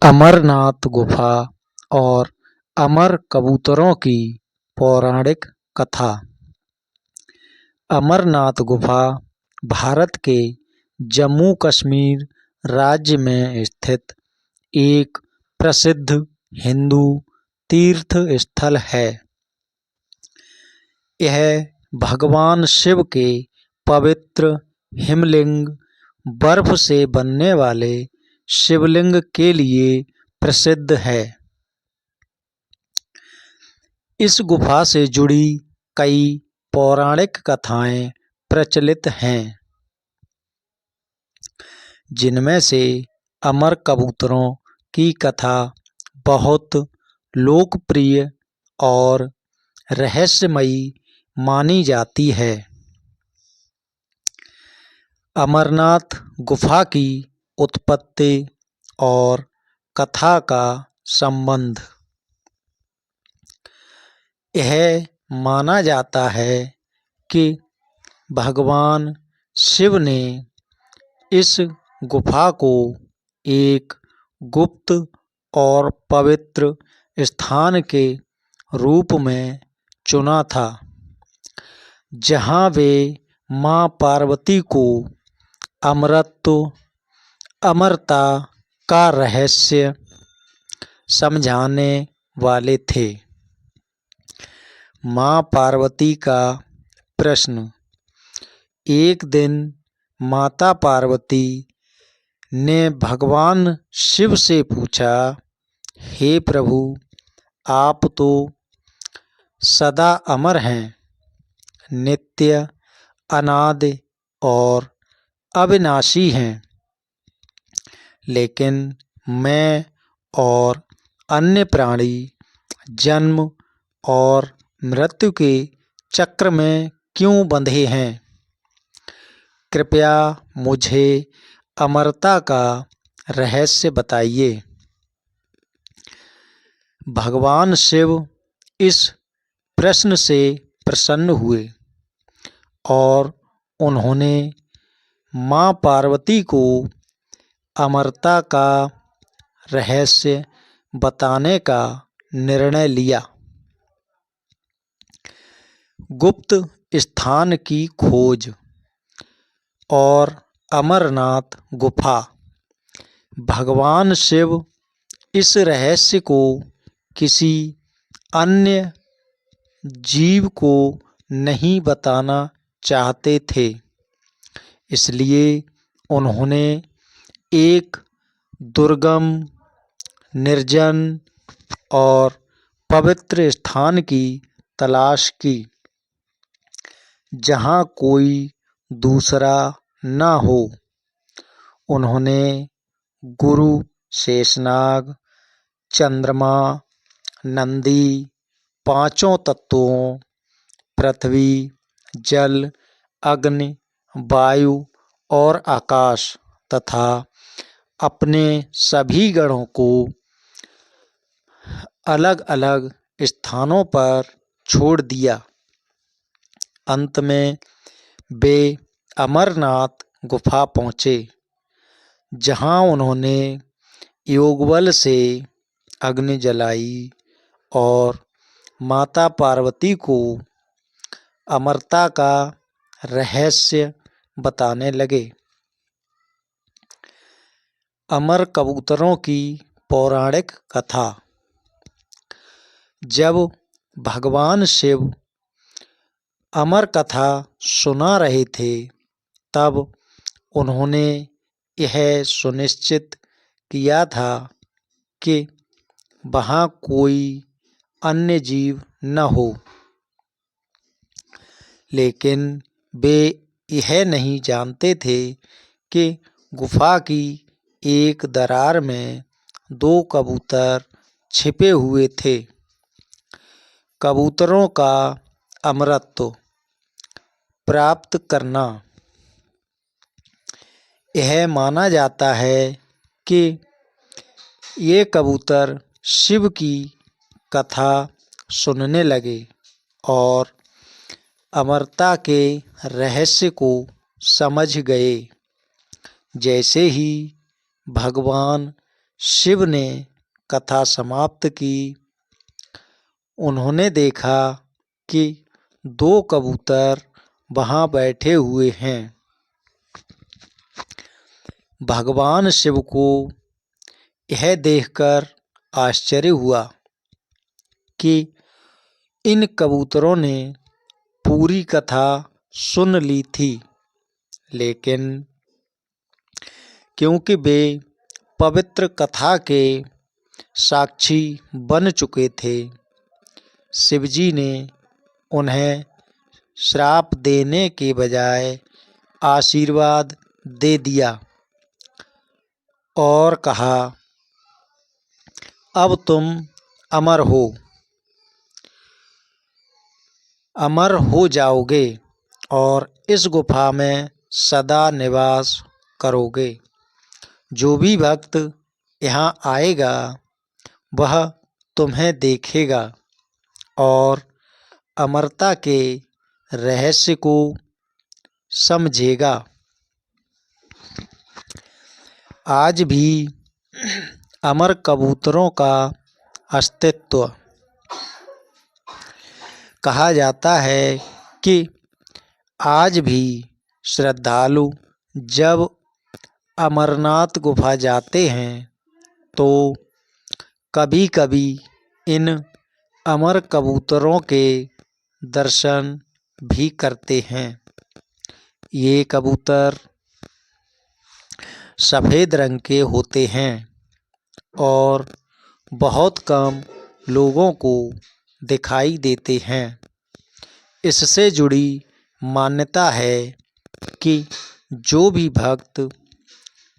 अमरनाथ गुफा और अमर कबूतरों की पौराणिक कथा। अमरनाथ गुफा भारत के जम्मू कश्मीर राज्य में स्थित एक प्रसिद्ध हिंदू तीर्थ स्थल है। यह भगवान शिव के पवित्र हिमलिंग बर्फ से बनने वाले शिवलिंग के लिए प्रसिद्ध है। इस गुफा से जुड़ी कई पौराणिक कथाएं प्रचलित हैं, जिनमें से अमर कबूतरों की कथा बहुत लोकप्रिय और रहस्यमयी मानी जाती है। अमरनाथ गुफा की उत्पत्ति और कथा का संबंध। यह माना जाता है कि भगवान शिव ने इस गुफा को एक गुप्त और पवित्र स्थान के रूप में चुना था, जहां वे मां पार्वती को अमरत्व, अमरता का रहस्य समझाने वाले थे। मां पार्वती का प्रश्न। एक दिन माता पार्वती ने भगवान शिव से पूछा, हे प्रभु, आप तो सदा अमर हैं, नित्य, अनादि और अविनाशी हैं, लेकिन मैं और अन्य प्राणी जन्म और मृत्यु के चक्र में क्यों बंधे हैं? कृपया मुझे अमरता का रहस्य बताइए। भगवान शिव इस प्रश्न से प्रसन्न हुए और उन्होंने मां पार्वती को अमरता का रहस्य बताने का निर्णय लिया। गुप्त स्थान की खोज और अमरनाथ गुफा। भगवान शिव इस रहस्य को किसी अन्य जीव को नहीं बताना चाहते थे, इसलिए उन्होंने एक दुर्गम, निर्जन और पवित्र स्थान की तलाश की, जहां कोई दूसरा न हो। उन्होंने गुरु शेषनाग, चंद्रमा, नंदी, पांचों तत्वों पृथ्वी, जल, अग्नि, वायु और आकाश तथा अपने सभी गणों को अलग अलग स्थानों पर छोड़ दिया। अंत में वे अमरनाथ गुफा पहुँचे, जहाँ उन्होंने योगबल से अग्नि जलाई और माता पार्वती को अमरता का रहस्य बताने लगे। अमर कबूतरों की पौराणिक कथा। जब भगवान शिव अमर कथा सुना रहे थे, तब उन्होंने यह सुनिश्चित किया था कि वहाँ कोई अन्य जीव न हो, लेकिन वे यह नहीं जानते थे कि गुफा की एक दरार में दो कबूतर छिपे हुए थे। कबूतरों का अमरत्व प्राप्त करना। यह माना जाता है कि ये कबूतर शिव की कथा सुनने लगे और अमरता के रहस्य को समझ गए। जैसे ही भगवान शिव ने कथा समाप्त की। उन्होंने देखा कि 2 कबूतर वहाँ बैठे हुए हैं। भगवान शिव को यह देखकर आश्चर्य हुआ कि इन कबूतरों ने पूरी कथा सुन ली थी, लेकिन क्योंकि वे पवित्र कथा के साक्षी बन चुके थे, शिवजी ने उन्हें श्राप देने के बजाय आशीर्वाद दे दिया और कहा, अब तुम अमर हो जाओगे और इस गुफा में सदा निवास करोगे। जो भी भक्त यहाँ आएगा वह तुम्हें देखेगा और अमरता के रहस्य को समझेगा। आज भी अमर कबूतरों का अस्तित्व कहा जाता है कि आज भी श्रद्धालु जब अमरनाथ गुफा जाते हैं तो कभी कभी इन अमर कबूतरों के दर्शन भी करते हैं। ये कबूतर सफ़ेद रंग के होते हैं और बहुत कम लोगों को दिखाई देते हैं। इससे जुड़ी मान्यता है कि जो भी भक्त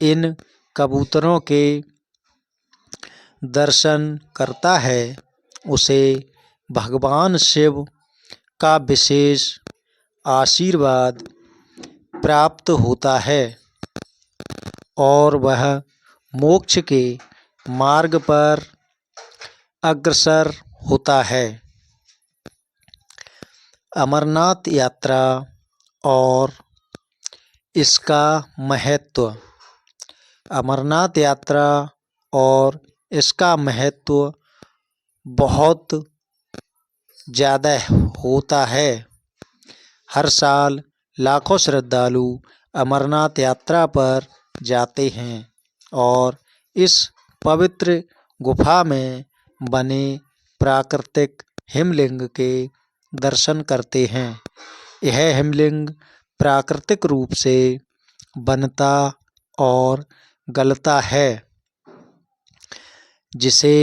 इन कबूतरों के दर्शन करता है उसे भगवान शिव का विशेष आशीर्वाद प्राप्त होता है और वह मोक्ष के मार्ग पर अग्रसर होता है। अमरनाथ यात्रा और इसका महत्व। अमरनाथ यात्रा और इसका महत्व बहुत ज़्यादा होता है। हर साल लाखों श्रद्धालु अमरनाथ यात्रा पर जाते हैं और इस पवित्र गुफा में बने प्राकृतिक हिमलिंग के दर्शन करते हैं। यह हिमलिंग प्राकृतिक रूप से बनता और गलता है, जिसे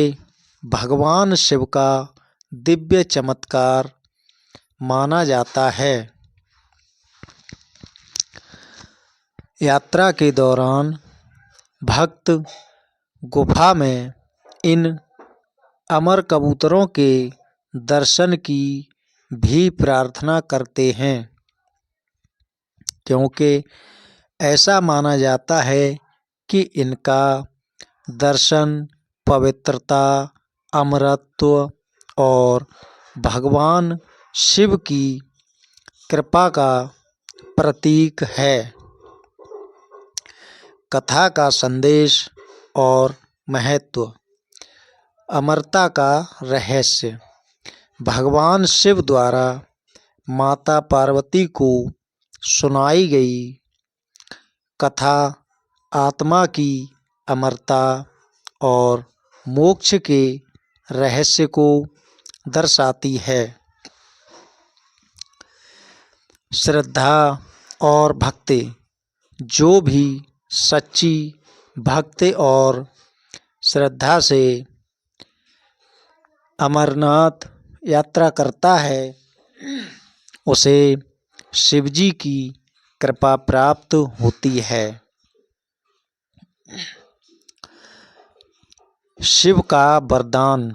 भगवान शिव का दिव्य चमत्कार माना जाता है। यात्रा के दौरान भक्त गुफा में इन अमर कबूतरों के दर्शन की भी प्रार्थना करते हैं, क्योंकि ऐसा माना जाता है कि इनका दर्शन पवित्रता, अमरत्व और भगवान शिव की कृपा का प्रतीक है। कथा का संदेश और महत्व। अमरता का रहस्य। भगवान शिव द्वारा माता पार्वती को सुनाई गई कथा आत्मा की अमरता और मोक्ष के रहस्य को दर्शाती है। श्रद्धा और भक्ति। जो भी सच्ची भक्ति और श्रद्धा से अमरनाथ यात्रा करता है उसे शिवजी की कृपा प्राप्त होती है। शिव का वरदान।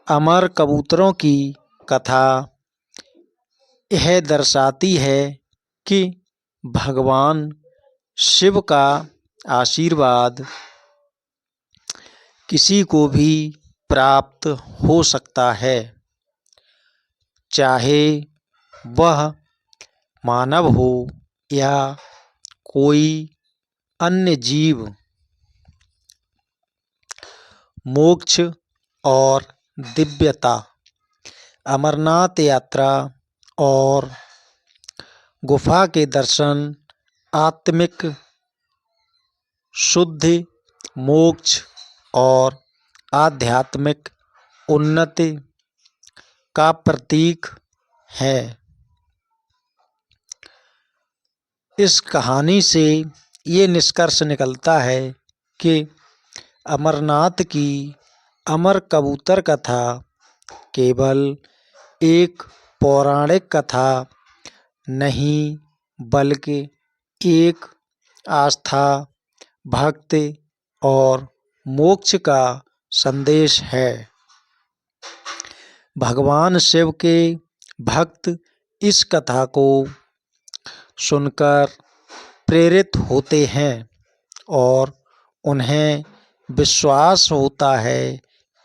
अमर कबूतरों की कथा यह दर्शाती है कि भगवान शिव का आशीर्वाद किसी को भी प्राप्त हो सकता है, चाहे वह मानव हो या कोई अन्य जीव। मोक्ष और दिव्यता। अमरनाथ यात्रा और गुफा के दर्शन आत्मिक शुद्धि, मोक्ष और आध्यात्मिक उन्नति का प्रतीक है। इस कहानी से ये निष्कर्ष निकलता है कि अमरनाथ की अमर कबूतर कथा केवल एक पौराणिक कथा नहीं, बल्कि एक आस्था, भक्ति और मोक्ष का संदेश है। भगवान शिव के भक्त इस कथा को सुनकर प्रेरित होते हैं और उन्हें विश्वास होता है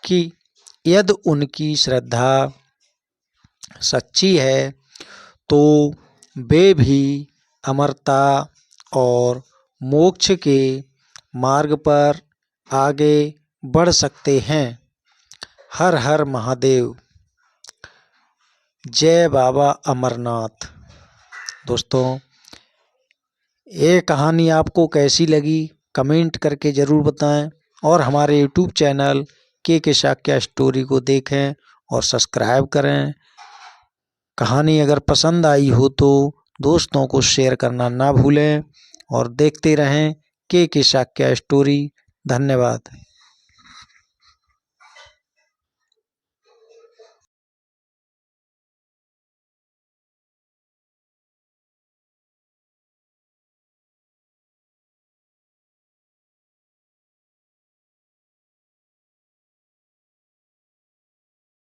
कि यदि उनकी श्रद्धा सच्ची है तो वे भी अमरता और मोक्ष के मार्ग पर आगे बढ़ सकते हैं। हर हर महादेव। जय बाबा अमरनाथ। दोस्तों, ये कहानी आपको कैसी लगी कमेंट करके ज़रूर बताएं और हमारे यूट्यूब चैनल के शाक्या स्टोरी को देखें और सब्सक्राइब करें। कहानी अगर पसंद आई हो तो दोस्तों को शेयर करना ना भूलें और देखते रहें के शाक्या स्टोरी। धन्यवाद।